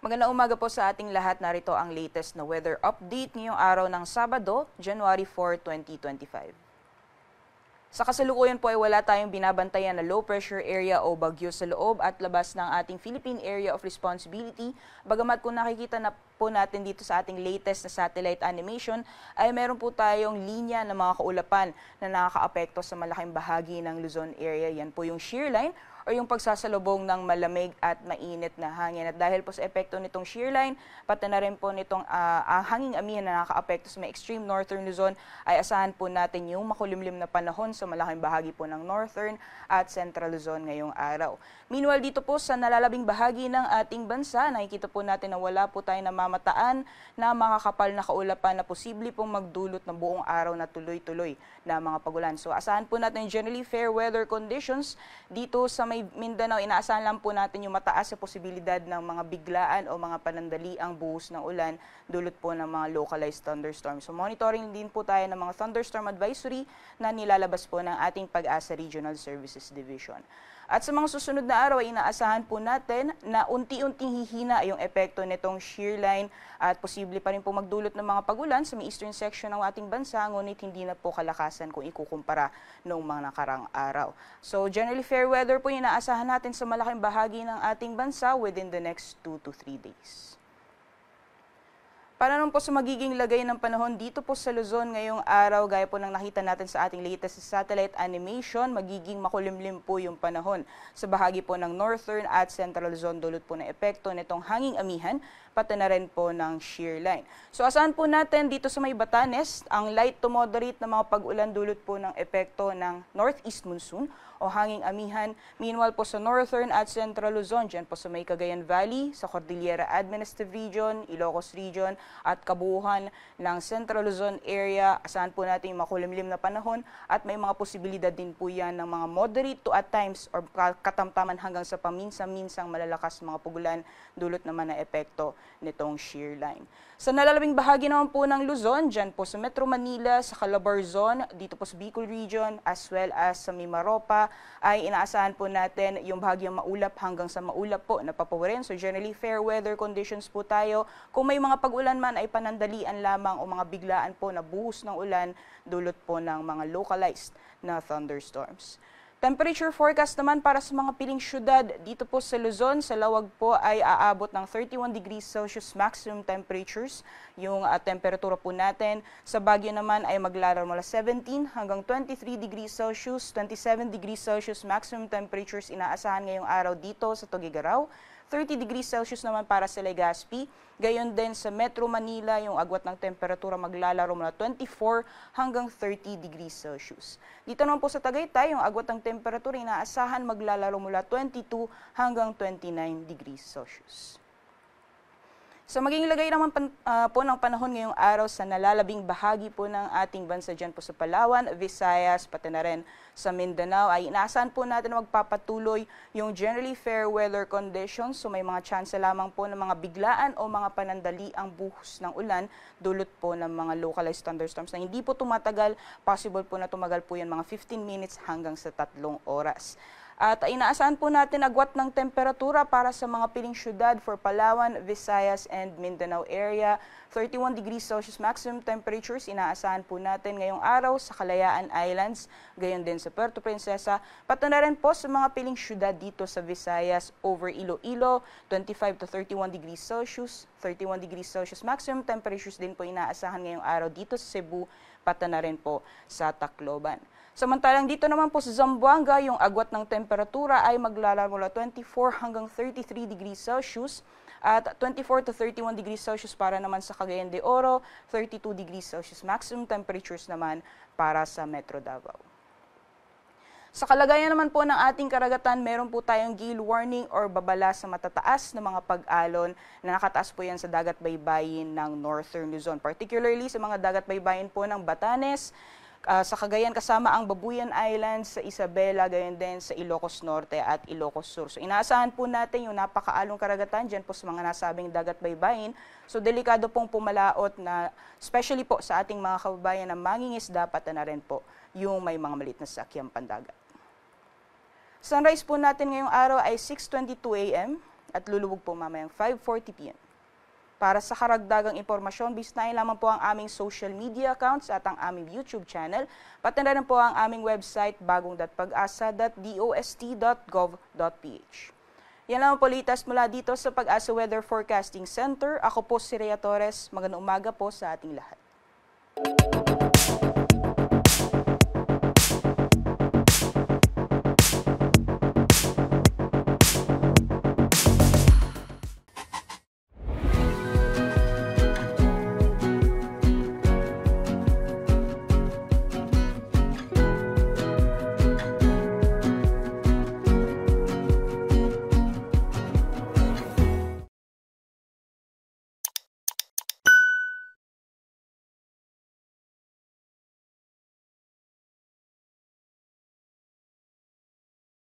Magandang umaga po sa ating lahat. Narito ang latest na weather update ngayong araw ng Sabado, January 4, 2025. Sa kasalukuyan po ay wala tayong binabantayan na low pressure area o bagyo sa loob at labas ng ating Philippine Area of Responsibility. Bagamat kung nakikita na po natin dito sa ating latest na satellite animation ay meron po tayong linya ng mga kaulapan na nakakaapekto sa malaking bahagi ng Luzon area. Yan po yung shear line o yung pagsasalubong ng malamig at mainit na hangin. At dahil po sa epekto nitong shear line, pati na rin po nitong hanging amihan na nakakaapekto sa may extreme northern Luzon, ay asahan po natin yung makulimlim na panahon sa malaking bahagi po ng northern at central Luzon ngayong araw. Meanwhile, dito po sa nalalabing bahagi ng ating bansa, nakikita po natin na wala po tayo namamataan na makakapal na kaulapan na posible pong magdulot ng buong araw na tuloy-tuloy na mga pagulan. So asahan po natin generally fair weather conditions dito sa may Mindanao. Inaasahan lang po natin yung mataas sa posibilidad ng mga biglaan o mga panandali ang buhos ng ulan dulot po ng mga localized thunderstorms. So monitoring din po tayo ng mga thunderstorm advisory na nilalabas po ng ating Pag-asa Regional Services Division. At sa mga susunod na araw ay inaasahan po natin na unti-unting hihina yung epekto nitong shear line at posible pa rin po magdulot ng mga pagulan sa may eastern section ng ating bansa, ngunit hindi na po kalakasan kung ikukumpara noong mga nakarang araw. So generally fair weather po yung inaasahan natin sa malaking bahagi ng ating bansa within the next 2 to 3 days. Para naman po sa magiging lagay ng panahon dito po sa Luzon ngayong araw, gaya po ng nakita natin sa ating latest satellite animation, magiging makulimlim po yung panahon sa bahagi po ng northern at central Luzon dulot po ng epekto nitong hanging amihan, pati na rin po ng shear line. So asahan po natin dito sa may Batanes, ang light to moderate na mga pag-ulan dulot po ng epekto ng northeast monsoon o hanging amihan. Meanwhile po sa northern at central Luzon, dyan po sa may Cagayan Valley, sa Cordillera Administrative Region, Ilocos Region, at kabuuan ng Central Luzon area, asahan po natin yung makulimlim na panahon at may mga posibilidad din po yan ng mga moderate to at times or katamtaman hanggang sa paminsan-minsang malalakas mga pugulan dulot naman na epekto nitong shear line. Sa nalalabing bahagi naman po ng Luzon, dyan po sa Metro Manila, sa Calabarzon, dito po sa Bicol Region, as well as sa Mimaropa, ay inaasahan po natin yung bahagyang maulap hanggang sa maulap po na papawarin. So generally fair weather conditions po tayo. Kung may mga pag-ulan man ay panandalian lamang o mga biglaan po na buhos ng ulan dulot po ng mga localized na thunderstorms. Temperature forecast naman para sa mga piling syudad dito po sa Luzon, sa Lawag po ay aabot ng 31 degrees Celsius maximum temperatures. Yung temperatura po natin sa Baguio naman ay maglalaro mula 17 hanggang 23 degrees Celsius, 27 degrees Celsius maximum temperatures inaasahan ngayong araw dito sa Tuguegarao. 30 degrees Celsius naman para sa Legazpi. Gayon din sa Metro Manila, yung agwat ng temperatura maglalaro mula 24 hanggang 30 degrees Celsius. Dito naman po sa Tagaytay, yung agwat ng temperatura inaasahan maglalaro mula 22 hanggang 29 degrees Celsius. Sa maging lagay naman po ng panahon ngayong araw sa nalalabing bahagi po ng ating bansa dyan po sa Palawan, Visayas, pati na rin sa Mindanao, ay inaasahan po natin na magpapatuloy yung generally fair weather conditions. So may mga chance lamang po ng mga biglaan o mga panandali ang buhos ng ulan dulot po ng mga localized thunderstorms na hindi po tumatagal. Possible po na tumagal po yan mga 15 minutes hanggang sa 3 oras. At inaasahan po natin agwat ng temperatura para sa mga piling syudad for Palawan, Visayas, and Mindanao area. 31 degrees Celsius maximum temperatures inaasahan po natin ngayong araw sa Kalayaan Islands, gayon din sa Puerto Princesa. Pati na rin po sa mga piling syudad dito sa Visayas over Iloilo, 25 to 31 degrees Celsius, 31 degrees Celsius maximum temperatures din po inaasahan ngayong araw dito sa Cebu, pati na rin po sa Tacloban. Samantalang dito naman po sa Zamboanga, yung agwat ng temperatura ay maglalaro mula 24 hanggang 33 degrees Celsius at 24 to 31 degrees Celsius para naman sa Cagayan de Oro, 32 degrees Celsius maximum temperatures naman para sa Metro Davao. Sa kalagayan naman po ng ating karagatan, meron po tayong gale warning or babala sa matataas na mga pag-alon na nakataas po yan sa dagat baybayin ng Northern Luzon. Particularly sa mga dagat baybayin po ng Batanes, sa Cagayan kasama ang Babuyan Islands, sa Isabela, gayon din sa Ilocos Norte at Ilocos Sur. So inaasahan po natin yung napakaalong karagatan dyan po sa mga nasabing dagat baybayin. So delikado pong pumalaot na, especially po sa ating mga kababayan na mangingisda, pati na rin po yung may mga maliit na sakyang pandagat. Sunrise po natin ngayong araw ay 6:22 a.m. at lulubog po mamayang 5:40 p.m. Para sa karagdagang impormasyon, bisitahin lamang po ang aming social media accounts at ang aming YouTube channel, pati na rin po ang aming website bagong.pag-asa.dost.gov.ph. Yan lang po litas mula dito sa Pag-asa Weather Forecasting Center. Ako po si Rhea Torres. Magandang umaga po sa ating lahat.